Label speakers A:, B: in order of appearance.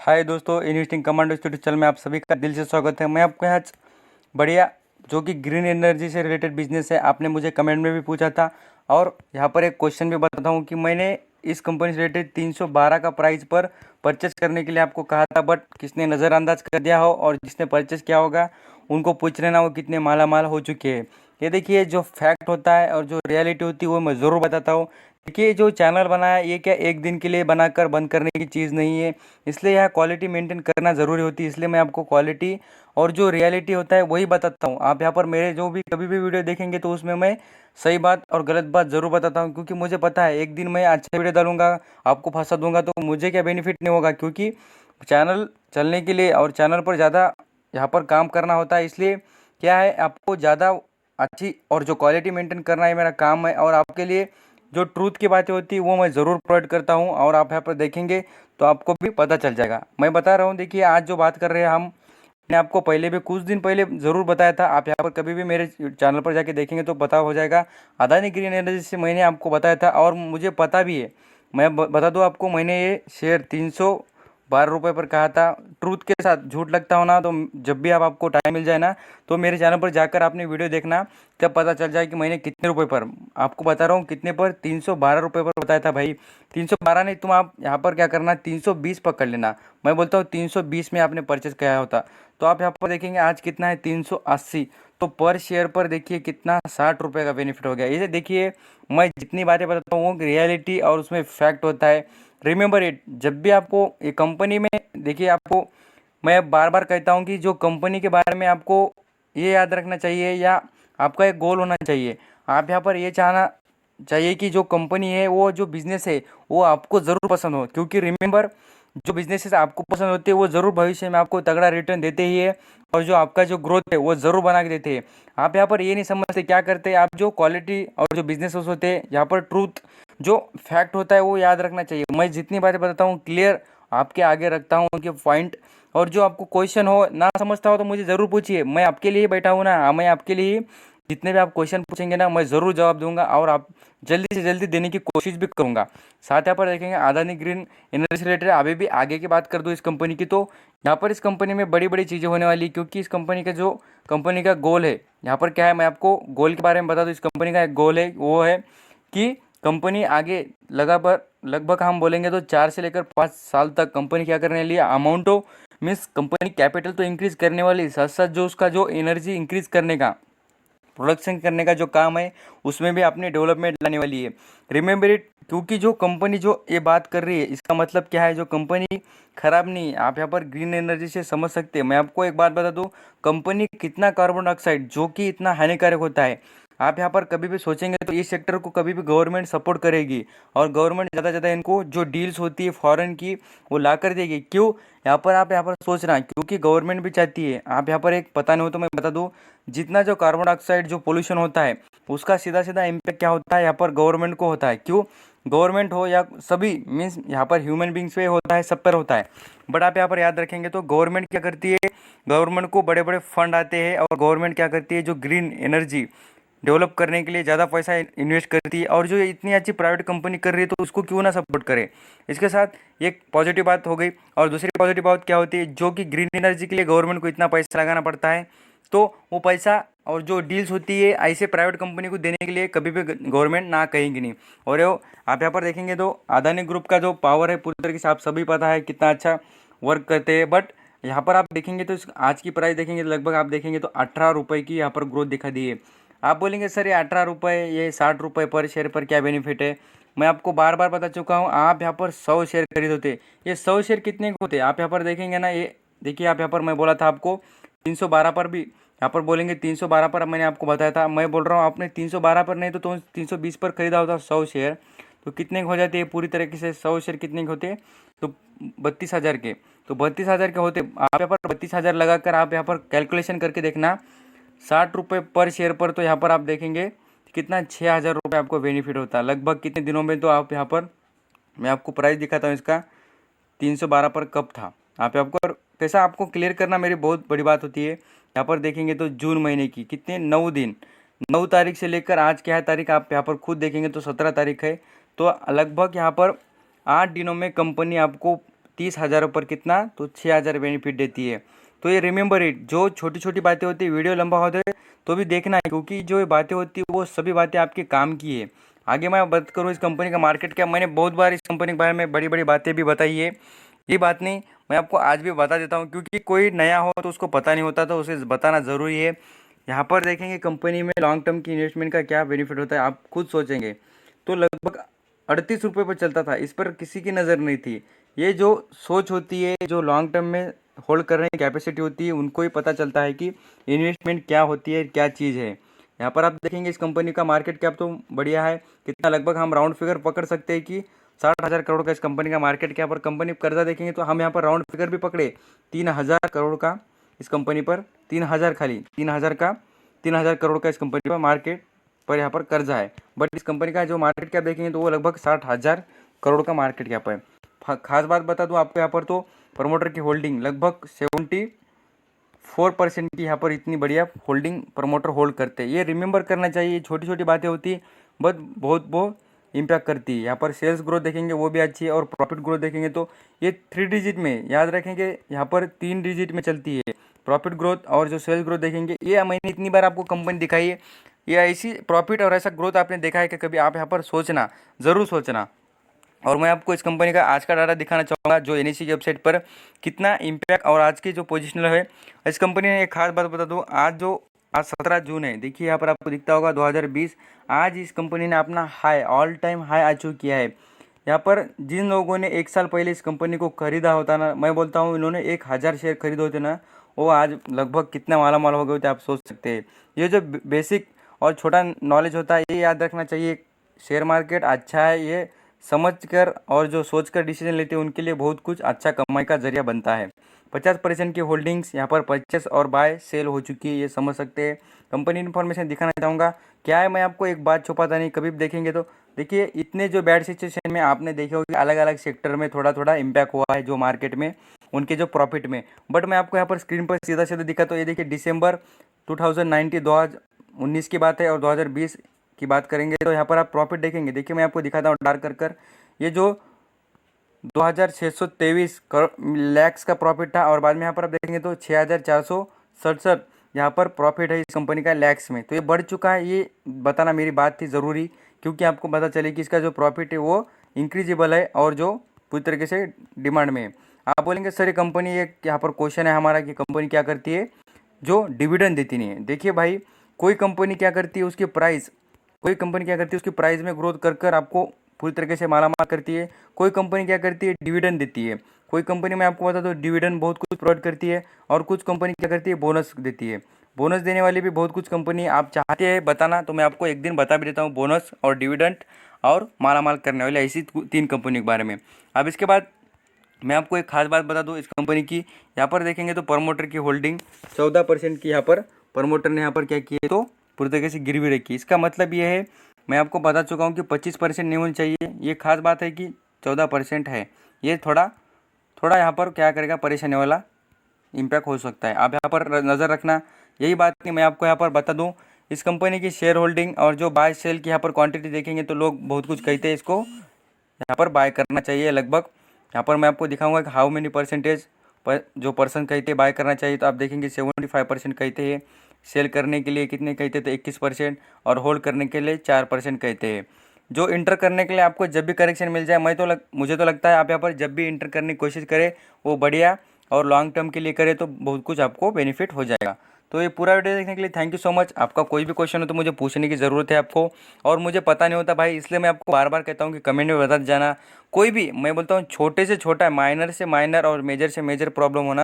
A: हाय दोस्तों, investing commando YouTube channel में आप सभी का दिल से स्वागत है। मैं आपको आज बढ़िया जो कि ग्रीन एनर्जी से रिलेटेड बिजनेस है, आपने मुझे कमेंट में भी पूछा था और यहाँ पर एक क्वेश्चन भी बताता हूँ कि मैंने इस कंपनी से रिलेटेड 312 का प्राइस पर परचेस करने के लिए आपको कहा था, बट किसने नज़रअंदाज कर दिया हो और जिसने परचेस किया होगा उनको पूछ लेना वो कितने माला माल हो चुके हैं। ये देखिए, जो फैक्ट होता है और जो रियलिटी होती है वो मैं ज़रूर बताता हूँ। देखिए, जो चैनल बनाया ये क्या एक दिन के लिए बनाकर बंद करने की चीज़ नहीं है, इसलिए यह क्वालिटी मेंटेन करना ज़रूरी होती है। इसलिए मैं आपको क्वालिटी और जो रियलिटी होता है वही बताता हूँ। आप यहाँ पर मेरे जो भी कभी भी वीडियो देखेंगे तो उसमें मैं सही बात और गलत बात ज़रूर बताता हूँ, क्योंकि मुझे पता है एक दिन मैं अच्छा वीडियो डालूंगा, आपको फंसा दूंगा तो मुझे क्या बेनिफिट नहीं होगा, क्योंकि चैनल चलने के लिए और चैनल पर ज़्यादा यहाँ पर काम करना होता है। इसलिए क्या है, आपको ज़्यादा अच्छी और जो क्वालिटी मेंटेन करना है मेरा काम है, और आपके लिए जो ट्रूथ की बातें होती है वो मैं ज़रूर प्रोवाइड करता हूँ। और आप यहाँ पर देखेंगे तो आपको भी पता चल जाएगा। मैं बता रहा हूँ, देखिए आज जो बात कर रहे हैं हम, मैंने आपको पहले भी कुछ दिन पहले ज़रूर बताया था। आप यहाँ पर कभी भी मेरे चैनल पर जाके देखेंगे तो पता हो जाएगा। अदानी ग्रीन एनर्जी से मैंने आपको बताया था और मुझे पता भी है। मैं बता दूँ आपको, मैंने ये शेयर 312 रुपये पर कहा था। ट्रूथ के साथ झूठ लगता हो ना, तो जब भी आपको टाइम मिल जाए ना, तो मेरे चैनल पर जाकर आपने वीडियो देखना, तब पता चल जाए कि मैंने कितने रुपए पर, आपको बता रहा हूँ कितने पर, 312 रुपये पर बताया था भाई। 312 नहीं, तुम आप यहाँ पर क्या करना, 320 पकड़ लेना। मैं बोलता हूँ 320 में आपने परचेज किया होता तो आप यहाँ पर देखेंगे आज कितना है, 380। तो पर शेयर पर देखिए कितना, 60 रुपये का बेनिफिट हो गया। इसे देखिए, मैं जितनी बातें बताता हूँ वो रियलिटी और उसमें फैक्ट होता है। रिमेंबर इट, जब भी आपको ये कंपनी में, देखिए आपको मैं बार बार कहता हूँ कि जो कंपनी के बारे में आपको ये याद रखना चाहिए या आपका एक गोल होना चाहिए। आप यहाँ पर ये चाहना चाहिए कि जो कंपनी है, वो जो बिज़नेस है वो आपको ज़रूर पसंद हो, क्योंकि रिमेंबर, जो बिजनेसेस आपको पसंद होते हैं वो ज़रूर भविष्य में आपको तगड़ा रिटर्न देते ही है, और जो आपका जो ग्रोथ है वो ज़रूर बना के देते हैं। आप यहाँ पर ये नहीं समझते क्या करते हैं, आप जो क्वालिटी और जो बिजनेस होते हैं यहाँ पर ट्रूथ जो फैक्ट होता है वो याद रखना चाहिए। मैं जितनी बातें बताता हूँ क्लियर आपके आगे रखता हूँ उनके पॉइंट। और जो आपको क्वेश्चन हो ना समझता हो तो मुझे ज़रूर पूछिए, मैं आपके लिए ही बैठा हूँ ना। मैं आपके लिए ही, जितने भी आप क्वेश्चन पूछेंगे ना मैं ज़रूर जवाब दूंगा, और आप जल्दी से जल्दी देने की कोशिश भी करूंगा। साथ यहाँ पर देखेंगे अदानी ग्रीन एनर्जी से रिलेटेड अभी भी आगे की बात कर दूँ इस कंपनी की, तो यहाँ पर इस कंपनी में बड़ी बड़ी चीज़ें होने वाली, क्योंकि इस कंपनी का गोल है, यहाँ पर क्या है मैं आपको गोल के बारे में बता दूँ। इस कंपनी का एक गोल है, वो है कि कंपनी आगे लगभग हम बोलेंगे तो 4 से लेकर 5 साल तक कंपनी क्या करने वाली है, अमाउंट हो मीन्स कंपनी कैपिटल तो इंक्रीज करने वाली, साथ साथ जो उसका जो एनर्जी इंक्रीज करने का, प्रोडक्शन करने का जो काम है उसमें भी अपनी डेवलपमेंट लाने वाली है। रिमेंबर इट, क्योंकि जो कंपनी जो ये बात कर रही है इसका मतलब क्या है, जो कंपनी खराब नहीं है। आप यहाँ पर ग्रीन एनर्जी से समझ सकते हैं। मैं आपको एक बात बता दूँ, कंपनी कितना कार्बन डाइऑक्साइड जो कि इतना हानिकारक होता है, आप यहाँ पर कभी भी सोचेंगे तो इस सेक्टर को कभी भी गवर्नमेंट सपोर्ट करेगी, और गवर्नमेंट ज़्यादा ज़्यादा इनको जो डील्स होती है फॉरेन की वो ला कर देगी। क्यों, यहाँ पर आप यहाँ पर सोच रहे हैं, क्योंकि गवर्नमेंट भी चाहती है। आप यहाँ पर एक पता नहीं हो तो मैं बता दूँ, जितना जो कार्बन डाइऑक्साइड जो पोल्यूशन होता है उसका सीधा सीधा इम्पैक्ट क्या होता है, यहाँ पर गवर्नमेंट को होता है। क्यों, गवर्नमेंट हो या सभी मीन्स यहाँ पर ह्यूमन बींग्स पे होता है, सब पर होता है। बट आप यहाँ पर याद रखेंगे तो गवर्नमेंट क्या करती है, गवर्नमेंट को बड़े बड़े फंड आते हैं, और गवर्नमेंट क्या करती है, जो ग्रीन एनर्जी डेवलप करने के लिए ज़्यादा पैसा इन्वेस्ट करती है। और जो ये इतनी अच्छी प्राइवेट कंपनी कर रही है तो उसको क्यों ना सपोर्ट करे। इसके साथ एक पॉजिटिव बात हो गई, और दूसरी पॉजिटिव बात क्या होती है, जो कि ग्रीन एनर्जी के लिए गवर्नमेंट को इतना पैसा लगाना पड़ता है, तो वो पैसा और जो डील्स होती है ऐसे प्राइवेट कंपनी को देने के लिए कभी भी गवर्नमेंट ना कहेंगी नहीं। और वो आप यहाँ पर देखेंगे तो अदानी ग्रुप का जो पावर है पूरी तरीके से आप सभी पता है कितना अच्छा वर्क करते हैं। बट यहाँ पर आप देखेंगे तो आज की प्राइस देखेंगे तो लगभग आप देखेंगे तो 18 रुपये की यहाँ पर ग्रोथ दिखा दी है। आप बोलेंगे सर ये 18 रुपये, ये 60 रुपये पर शेयर पर क्या बेनिफिट है। मैं आपको बार बार बता चुका हूँ, आप यहाँ पर 100 शेयर खरीद होते, ये 100 शेयर कितने के होते आप यहाँ पर देखेंगे ना। ये देखिए, आप यहाँ पर मैं बोला था आपको 312 पर भी, यहाँ पर बोलेंगे 312 पर मैंने आपको बताया था। मैं बोल रहा हूँ आपने 312 पर नहीं तो 320 पर खरीदा होता 100 शेयर, तो कितने के हो जाते हैं पूरी तरीके से 100 शेयर कितने के होते, तो 32,000 के। तो 32,000 के होते, आप यहाँ पर 32,000 लगाकर आप यहाँ पर कैलकुलेशन करके देखना, 60 रुपये पर शेयर पर, तो यहाँ पर आप देखेंगे कितना 6,000 रुपये आपको बेनिफिट होता है लगभग कितने दिनों में। तो आप यहाँ पर मैं आपको प्राइस दिखाता हूँ इसका, 312 पर कब था। आप यहाँ पर पैसा आपको क्लियर करना मेरी बहुत बड़ी बात होती है। यहाँ पर देखेंगे तो जून महीने की कितने 9 दिन, 9 तारीख से लेकर आज क्या है तारीख, आप यहाँ पर खुद देखेंगे तो 17 तारीख है। तो लगभग यहाँ पर 8 दिनों में कंपनी आपको 30,000 पर कितना, तो 6,000 बेनिफिट देती है। तो ये रिमेंबर इट, जो छोटी छोटी बातें होती है, वीडियो लंबा होता है तो भी देखना है, क्योंकि जो ये बातें होती है वो सभी बातें आपके काम की है। आगे मैं बात करूँ इस कंपनी का मार्केट क्या, मैंने बहुत बार इस कंपनी के बारे में बड़ी बड़ी बातें भी बताई है, ये बात नहीं, मैं आपको आज भी बता देता हूँ, क्योंकि कोई नया हो तो उसको पता नहीं होता, तो उसे बताना ज़रूरी है। यहाँ पर देखेंगे कंपनी में लॉन्ग टर्म की इन्वेस्टमेंट का क्या बेनिफिट होता है, आप खुद सोचेंगे। तो लगभग 38 रुपये पर चलता था, इस पर किसी की नज़र नहीं थी। ये जो सोच होती है, जो लॉन्ग टर्म में होल्ड करने की कैपेसिटी होती है, उनको ही पता चलता है कि इन्वेस्टमेंट क्या होती है, क्या चीज़ है। यहाँ पर आप देखेंगे इस कंपनी का मार्केट कैप तो बढ़िया है, कितना लगभग हम राउंड फिगर पकड़ सकते हैं कि 60,000 करोड़ का इस कंपनी का मार्केट कैप। और कंपनी कर्जा देखेंगे तो हम यहाँ पर राउंड फिगर भी पकड़े 3,000 करोड़ का इस कंपनी पर, 3,000 खाली 3,000 करोड़ का इस कंपनी पर मार्केट पर यहाँ पर कर्जा है। बट इस कंपनी का जो मार्केट कैप देखेंगे तो वो लगभग 60,000 करोड़ का मार्केट कैप है। खास बात बता दूं आपको, यहाँ पर तो प्रमोटर की होल्डिंग लगभग 74% की यहाँ पर इतनी बढ़िया होल्डिंग प्रमोटर होल्ड करते हैं। ये रिमेंबर करना चाहिए, छोटी छोटी बातें होती है बट बहुत बहुत इम्पैक्ट करती है। यहाँ पर सेल्स ग्रोथ देखेंगे वो भी अच्छी है, और प्रॉफिट ग्रोथ देखेंगे तो ये 3 डिजिट में, याद रखेंगे यहाँ पर 3 डिजिट में चलती है प्रॉफिट ग्रोथ। और जो सेल्स ग्रोथ देखेंगे, ये मैंने इतनी बार आपको कंपनी दिखाई है, ये ऐसी प्रॉफिट और ऐसा ग्रोथ आपने देखा है कि कभी आप यहाँ पर सोचना, ज़रूर सोचना। और मैं आपको इस कंपनी का आज का डाटा दिखाना चाहूँगा, जो एनएससी की वेबसाइट पर कितना इम्पैक्ट और आज की जो पोजिशनल है इस कंपनी ने। एक खास बात बता दूँ, आज 17 जून है, देखिए यहाँ पर आपको दिखता होगा 2020, आज इस कंपनी ने अपना high, all time high achieve किया है। यहाँ पर जिन लोगों ने 1 साल पहले इस कंपनी को खरीदा होता ना, मैं बोलता हूँ इन्होंने 1,000 शेयर खरीदे होते ना, वो आज लगभग कितना माला माल हो गए होते, आप सोच सकते हैं। ये जो बेसिक और छोटा नॉलेज होता है, ये याद रखना चाहिए। शेयर मार्केट अच्छा है, ये समझकर और जो सोचकर डिसीजन लेते हैं उनके लिए बहुत कुछ अच्छा कमाई का जरिया बनता है। 50% की होल्डिंग्स यहाँ पर परचेस और बाय सेल हो चुकी है, ये समझ सकते हैं। कंपनी इन्फॉर्मेशन दिखाना चाहूँगा, क्या है मैं आपको एक बात छुपाता नहीं, कभी भी देखेंगे तो देखिए, इतने जो बैड सिचुएशन में आपने देखे होंगे अलग अलग सेक्टर में थोड़ा थोड़ा इम्पैक्ट हुआ है जो मार्केट में, उनके जो प्रॉफिट में। बट मैं आपको यहाँ पर स्क्रीन पर सीधा सीधा दिखा, तो ये देखिए दिसंबर 2019 की बात है, और 2020 की बात करेंगे तो यहाँ पर आप प्रॉफिट देखेंगे। देखिए मैं आपको दिखाता हूँ डार्क कर ये जो 2,623 लैक्स का प्रॉफिट था, और बाद में यहाँ पर आप देखेंगे तो 6,467 यहाँ पर प्रॉफिट है इस कंपनी का लैक्स में। तो ये बढ़ चुका है, ये बताना मेरी बात थी ज़रूरी, क्योंकि आपको पता चले कि इसका जो प्रॉफिट है वो इंक्रीजेबल है और जो पूरी तरीके से डिमांड में है। आप बोलेंगे सर ये कंपनी, एक यहाँ पर क्वेश्चन है हमारा कि कंपनी क्या करती है जो डिविडेंड देती नहीं है। देखिए भाई, कोई कंपनी क्या करती है, कोई कंपनी क्या करती है उसकी प्राइस में ग्रोथ कर कर आपको पूरी तरीके से माला माल करती है। कोई कंपनी क्या करती है, डिविडेंड देती है। कोई कंपनी में आपको बता दो डिविडेंड बहुत कुछ प्रोवाइड करती है, और कुछ कंपनी क्या करती है, बोनस देती है। बोनस देने वाली भी बहुत कुछ कंपनी, आप चाहते हैं बताना तो मैं आपको एक दिन बता भी देता हूँ, बोनस और डिविडेंड और माला माल करने वाली ऐसी 3 कंपनी के बारे में। अब इसके बाद मैं आपको एक खास बात बता दूं इस कंपनी की, यहाँ पर देखेंगे तो प्रमोटर की होल्डिंग 14% की यहाँ पर प्रमोटर ने यहाँ पर क्या किया, तो पूरी तरीके से गिरवी रखी। इसका मतलब ये है, मैं आपको बता चुका हूँ कि 25% नहीं होनी चाहिए, ये खास बात है कि 14% है। ये थोड़ा थोड़ा यहाँ पर क्या करेगा, परेशानी वाला इम्पैक्ट हो सकता है, आप यहाँ पर नज़र रखना। यही बात नहीं, मैं आपको यहाँ पर बता दूँ इस कंपनी की शेयर होल्डिंग और जो बाय सेल की यहाँ पर क्वांटिटी देखेंगे तो लोग बहुत कुछ कहते हैं इसको यहाँ पर बाय करना चाहिए। लगभग यहाँ पर मैं आपको दिखाऊंगा कि हाउ मेनी परसेंटेज पर जो पर्सन कहते हैं बाय करना चाहिए, तो आप देखेंगे 75% कहते हैं। सेल करने के लिए कितने कहते हैं, तो 21%, और होल्ड करने के लिए 4% कहते हैं। जो इंटर करने के लिए आपको जब भी करेक्शन मिल जाए, मुझे तो लगता है आप यहाँ पर जब भी इंटर करने की कोशिश करें वो बढ़िया और लॉन्ग टर्म के लिए करें तो बहुत कुछ आपको बेनिफिट हो जाएगा। तो ये पूरा वीडियो देखने के लिए थैंक यू सो मच। आपका कोई भी क्वेश्चन हो तो मुझे पूछने की ज़रूरत है आपको, और मुझे पता नहीं होता भाई, इसलिए मैं आपको बार बार कहता हूँ कि कमेंट में बता जाना। कोई भी, मैं बोलता हूँ छोटे से छोटा, माइनर से माइनर और मेजर से मेजर प्रॉब्लम होना